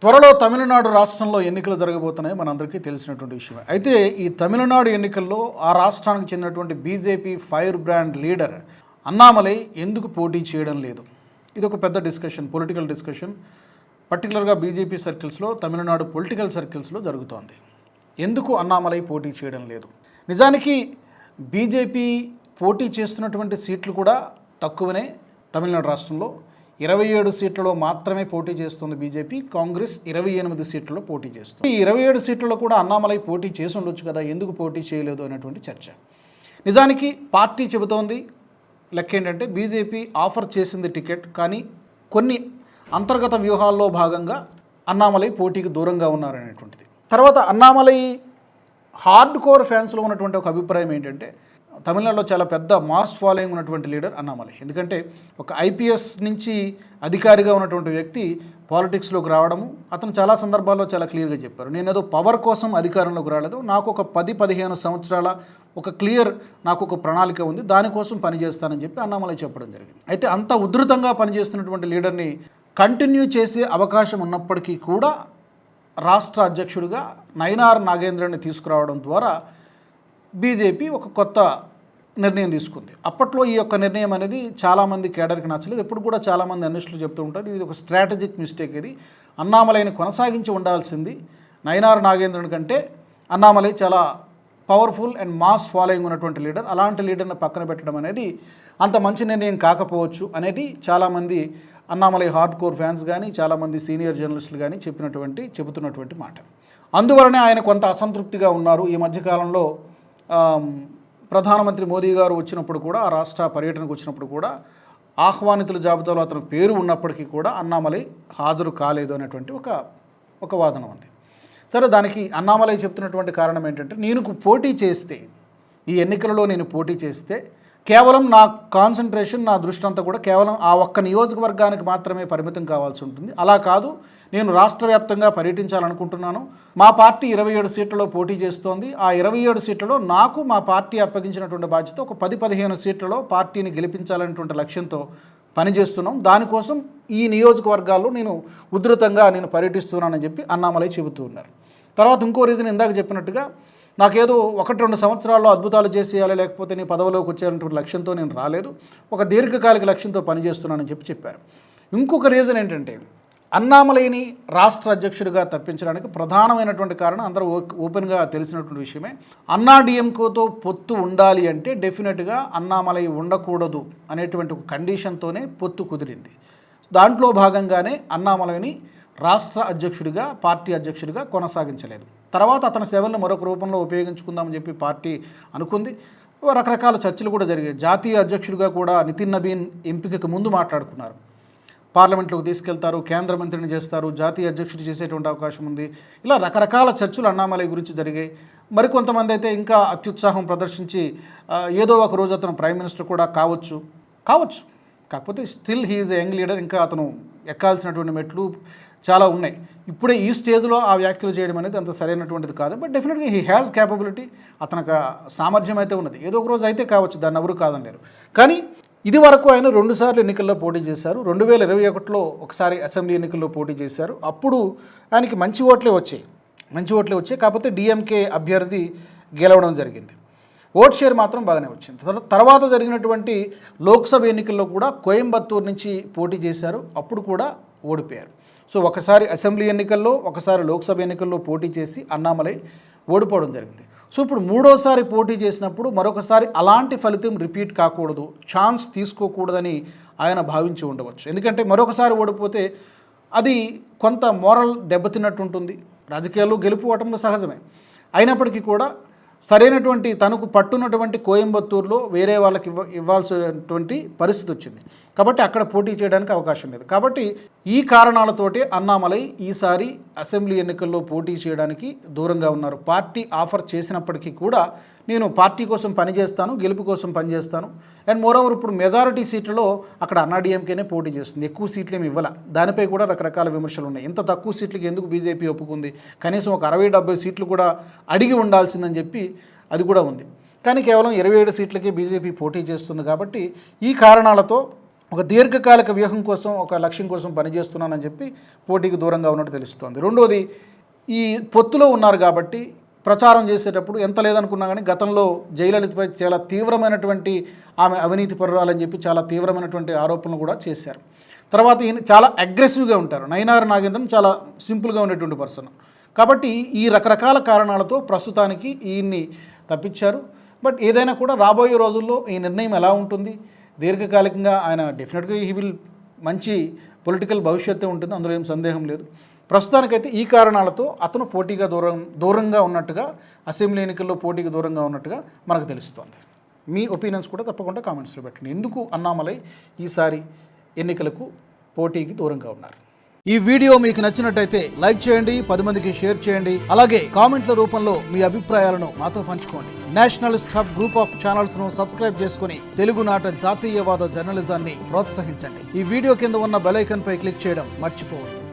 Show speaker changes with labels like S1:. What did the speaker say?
S1: త్వరలో తమిళనాడు రాష్ట్రంలో ఎన్నికలు జరగబోతున్నాయి మనందరికీ తెలిసినటువంటి విషయమే. అయితే ఈ తమిళనాడు ఎన్నికల్లో ఆ రాష్ట్రానికి చెందినటువంటి BJP fire brand leader Annamalai ఎందుకు పోటీ చేయడం లేదు? ఇది ఒక పెద్ద డిస్కషన్, పొలిటికల్ డిస్కషన్, పర్టికులర్గా బీజేపీ సర్కిల్స్లో, తమిళనాడు పొలిటికల్ సర్కిల్స్లో జరుగుతోంది. ఎందుకు అన్నామలై పోటీ చేయడం లేదు? నిజానికి బీజేపీ పోటీ చేస్తున్నటువంటి సీట్లు కూడా తక్కువనే. తమిళనాడు రాష్ట్రంలో 27 సీట్లలో మాత్రమే పోటీ చేస్తుంది బీజేపీ. కాంగ్రెస్ 28 సీట్లలో పోటీ చేస్తుంది. ఈ 27 సీట్లలో కూడా అన్నామలై పోటీ చేసి ఉండొచ్చు కదా, ఎందుకు పోటీ చేయలేదు అనేటువంటి చర్చ. నిజానికి పార్టీ చెబుతోంది లెక్క ఏంటంటే, బీజేపీ ఆఫర్ చేసింది టికెట్, కానీ కొన్ని అంతర్గత వ్యూహాల్లో భాగంగా అన్నామలై పోటీకి దూరంగా ఉన్నారనేటువంటిది. తర్వాత అన్నామలై హార్డ్ కోర్ ఫ్యాన్స్లో ఉన్నటువంటి ఒక అభిప్రాయం ఏంటంటే, తమిళనాడులో చాలా పెద్ద మాస్ ఫాలోయింగ్ ఉన్నటువంటి లీడర్ అన్నామలై. ఎందుకంటే ఒక ఐపీఎస్ నుంచి అధికారిగా ఉన్నటువంటి వ్యక్తి పాలిటిక్స్లోకి రావడము, అతను చాలా సందర్భాల్లో చాలా క్లియర్గా చెప్పారు, నేను ఏదో పవర్ కోసం అధికారంలోకి రాలేదు, నాకు ఒక 10-15 సంవత్సరాల ఒక క్లియర్ నాకు ఒక ప్రణాళిక ఉంది, దానికోసం పనిచేస్తానని చెప్పి అన్నామలై చెప్పడం జరిగింది. అయితే అంత ఉధృతంగా పనిచేస్తున్నటువంటి లీడర్ని కంటిన్యూ చేసే అవకాశం ఉన్నప్పటికీ కూడా రాష్ట్ర అధ్యక్షుడిగా నయనార్ నాగేంద్రని తీసుకురావడం ద్వారా బీజేపీ ఒక కొత్త నిర్ణయం తీసుకుంది. అప్పట్లో ఈ యొక్క నిర్ణయం అనేది చాలామంది కేడర్కి నచ్చలేదు. ఎప్పుడు కూడా చాలామంది అనలిస్టులు చెప్తూ ఉంటారు, ఇది ఒక స్ట్రాటజిక్ మిస్టేక్, ఇది అన్నామలైని కొనసాగించి ఉండాల్సింది. నయనార్ నాగేంద్రన్ కంటే అన్నామలై చాలా పవర్ఫుల్ అండ్ మాస్ ఫాలోయింగ్ ఉన్నటువంటి లీడర్, అలాంటి లీడర్ని పక్కన పెట్టడం అనేది అంత మంచి నిర్ణయం కాకపోవచ్చు అనేది చాలామంది అన్నామలై హార్డ్ కోర్ ఫ్యాన్స్ కానీ చాలామంది సీనియర్ జర్నలిస్టులు కానీ చెబుతున్నటువంటి మాట. అందువలనే ఆయన కొంత అసంతృప్తిగా ఉన్నారు. ఈ మధ్యకాలంలో ప్రధానమంత్రి మోదీ గారు వచ్చినప్పుడు కూడా, ఆ రాష్ట్ర పర్యటనకు వచ్చినప్పుడు కూడా ఆహ్వానితుల జాబితాలో అతని పేరు ఉన్నప్పటికీ కూడా అన్నామలై హాజరు కాలేదు అనేటువంటి ఒక వాదన ఉంది. సరే, దానికి అన్నామలై చెప్తున్నటువంటి కారణం ఏంటంటే, నేను పోటీ చేస్తే, ఈ ఎన్నికలలో నేను పోటీ చేస్తే కేవలం నా కాన్సన్ట్రేషన్, నా దృష్టి అంతా కూడా కేవలం ఆ ఒక్క నియోజకవర్గానికి మాత్రమే పరిమితం కావాల్సి ఉంటుంది. అలా కాదు, నేను రాష్ట్ర వ్యాప్తంగా పర్యటించాలనుకుంటున్నాను. మా పార్టీ 27 సీట్లలో పోటీ చేస్తోంది. ఆ 27 సీట్లలో నాకు మా పార్టీ అప్పగించినటువంటి బాధ్యత ఒక 10-15 సీట్లలో పార్టీని గెలిపించాలనేటువంటి లక్ష్యంతో పనిచేస్తున్నాం. దానికోసం ఈ నియోజకవర్గాల్లో నేను ఉధృతంగా పర్యటిస్తున్నానని చెప్పి అన్నామలై చెబుతూ ఉన్నారు. తర్వాత ఇంకో రీజన్ ఇందాక చెప్పినట్టుగా, నాకేదో 1-2 సంవత్సరాల్లో అద్భుతాలు చేసేయాలి, లేకపోతే నీ పదవిలోకి వచ్చేటువంటి లక్ష్యంతో నేను రాలేదు, ఒక దీర్ఘకాలిక లక్ష్యంతో పనిచేస్తున్నానని చెప్పారు. ఇంకొక రీజన్ ఏంటంటే, అన్నామలైని రాష్ట్ర అధ్యక్షుడిగా తప్పించడానికి ప్రధానమైనటువంటి కారణం అందరూ ఓపెన్గా తెలిసినటువంటి విషయమే. అన్నాడీఎంకేతో పొత్తు ఉండాలి అంటే డెఫినెట్గా అన్నామలై ఉండకూడదు అనేటువంటి ఒక కండిషన్తోనే పొత్తు కుదిరింది. దాంట్లో భాగంగానే అన్నామలైని రాష్ట్ర అధ్యక్షుడిగా, పార్టీ అధ్యక్షుడిగా కొనసాగించలేదు. తర్వాత అతని సేవలను మరొక రూపంలో ఉపయోగించుకుందామని చెప్పి పార్టీ అనుకుంది. రకరకాల చర్చలు కూడా జరిగాయి. జాతీయ అధ్యక్షుడిగా కూడా నితిన్ నబీన్ ఎంపికకు ముందు మాట్లాడుకున్నారు. పార్లమెంట్లోకి తీసుకెళ్తారు, కేంద్ర మంత్రిని చేస్తారు, జాతీయ అధ్యక్షుడు చేసేటువంటి అవకాశం ఉంది. ఇలా రకరకాల చర్చలు అన్నామలై గురించి జరిగాయి. మరికొంతమంది అయితే ఇంకా అత్యుత్సాహం ప్రదర్శించి ఏదో ఒక రోజు అతను ప్రైమ్ మినిస్టర్ కూడా కావచ్చు. కాకపోతే still he is a young leader, ఇంకా అతను ఎక్కాల్సినటువంటి మెట్లు చాలా ఉన్నాయి. ఇప్పుడే ఈ స్టేజ్లో ఆ వ్యాఖ్యలు చేయడం అనేది అంత సరైనటువంటిది కాదు. బట్ డెఫినెట్గా హీ హ్యాస్ క్యాపబిలిటీ, అతనికి సామర్థ్యం అయితే ఉన్నది. ఏదో ఒక రోజు అయితే కావచ్చు, దాన్ని ఎవరు కాదనలేరు. కానీ ఇది వరకు ఆయన 2 సార్లు ఎన్నికల్లో పోటీ చేశారు. 2021లో ఒకసారి అసెంబ్లీ ఎన్నికల్లో పోటీ చేశారు. అప్పుడు ఆయనకి మంచి ఓట్లే వచ్చాయి. కాకపోతే డిఎంకే అభ్యర్థి గెలవడం జరిగింది. ఓట్ షేర్ మాత్రం బాగానే వచ్చింది. తర్వాత జరిగినటువంటి లోక్సభ ఎన్నికల్లో కూడా కోయంబత్తూరు నుంచి పోటీ చేశారు. అప్పుడు కూడా ఓడిపోయారు. సో ఒకసారి అసెంబ్లీ ఎన్నికల్లో, ఒకసారి లోక్సభ ఎన్నికల్లో పోటీ చేసి అన్నామలై ఓడిపోవడం జరిగింది. సో ఇప్పుడు 3వసారి పోటీ చేసినప్పుడు మరొకసారి అలాంటి ఫలితం రిపీట్ కాకూడదు, ఛాన్స్ తీసుకోకూడదని ఆయన భావించి ఉండవచ్చు. ఎందుకంటే మరొకసారి ఓడిపోతే అది కొంత మోరల్ దెబ్బతిన్నట్టు ఉంటుంది. రాజకీయాల్లో గెలుపు ఓటములు సహజమే. అయినప్పటికీ కూడా సరైనటువంటి తనకు పట్టున్నటువంటి కోయంబత్తూరులో వేరే వాళ్ళకి ఇవ్వాల్సినటువంటి పరిస్థితి వచ్చింది. కాబట్టి అక్కడ పోటీ చేయడానికి అవకాశం లేదు. కాబట్టి ఈ కారణాలతోటి అన్నామలై ఈసారి అసెంబ్లీ ఎన్నికల్లో పోటీ చేయడానికి దూరంగా ఉన్నారు. పార్టీ ఆఫర్ చేసినప్పటికీ కూడా నేను పార్టీ కోసం పనిచేస్తాను, గెలుపు కోసం పనిచేస్తాను. అండ్ మోరోవర్ ఇప్పుడు మెజారిటీ సీట్లలో అక్కడ అన్నాడీఎంకేనే పోటీ చేస్తుంది, ఎక్కువ సీట్లు ఏమి ఇవ్వాల. దానిపై కూడా రకరకాల విమర్శలు ఉన్నాయి. ఇంత తక్కువ సీట్లకి ఎందుకు బీజేపీ ఒప్పుకుంది, కనీసం ఒక 60-70 సీట్లు కూడా అడిగి ఉండాల్సిందని చెప్పి అది కూడా ఉంది. కానీ కేవలం 27 సీట్లకే బీజేపీ పోటీ చేస్తుంది. కాబట్టి ఈ కారణాలతో ఒక దీర్ఘకాలిక వ్యూహం కోసం, ఒక లక్ష్యం కోసం పనిచేస్తున్నానని చెప్పి పోటీకి దూరంగా ఉన్నట్టు తెలుస్తోంది. రెండోది, ఈ పొత్తులో ఉన్నారు కాబట్టి ప్రచారం చేసేటప్పుడు ఎంత లేదనుకున్నా కానీ గతంలో జయలలితపై చాలా తీవ్రమైనటువంటి ఆమె అవినీతి పరురాలని చెప్పి చాలా తీవ్రమైనటువంటి ఆరోపణలు కూడా చేశారు. తర్వాత ఈయన చాలా అగ్రెసివ్గా ఉంటారు. నయనార్ నాగేంద్రన్ చాలా సింపుల్గా ఉండేటువంటి పర్సన్. కాబట్టి ఈ రకరకాల కారణాలతో ప్రస్తుతానికి ఈయన్ని తప్పించారు. బట్ ఏదైనా కూడా రాబోయే రోజుల్లో ఈ నిర్ణయం ఎలా ఉంటుంది, దీర్ఘకాలికంగా ఆయన డెఫినెట్గా హీ విల్ మంచి పొలిటికల్ భవిష్యత్తు ఉంటుంది, అందులో ఏం సందేహం లేదు. ప్రస్తుతానికైతే ఈ కారణాలతో అతను పోటీగా దూరంగా ఉన్నట్టుగా, అసెంబ్లీ ఎన్నికల్లో పోటీకి దూరంగా ఉన్నట్టుగా మనకు తెలుస్తోంది. మీ ఒపీనియన్స్ కూడా తప్పకుండా కామెంట్స్లో పెట్టండి. ఎందుకు అన్నామలై ఈసారి ఎన్నికలకు పోటీకి దూరంగా ఉన్నారు? ఈ వీడియో మీకు నచ్చినట్టయితే లైక్ చేయండి, 10 మందికి షేర్ చేయండి. అలాగే కామెంట్ల రూపంలో మీ అభిప్రాయాలను మాతో పంచుకోండి. Nationalist hub group of channels ను సబ్స్క్రైబ్ చేసుకుని తెలుగునాట జాతీయవాద జర్నలిజాన్ని ప్రోత్సహించండి. ఈ వీడియో కింద ఉన్న బెల్ ఐకాన్ పై క్లిక్ చేయడం మర్చిపోవద్దు.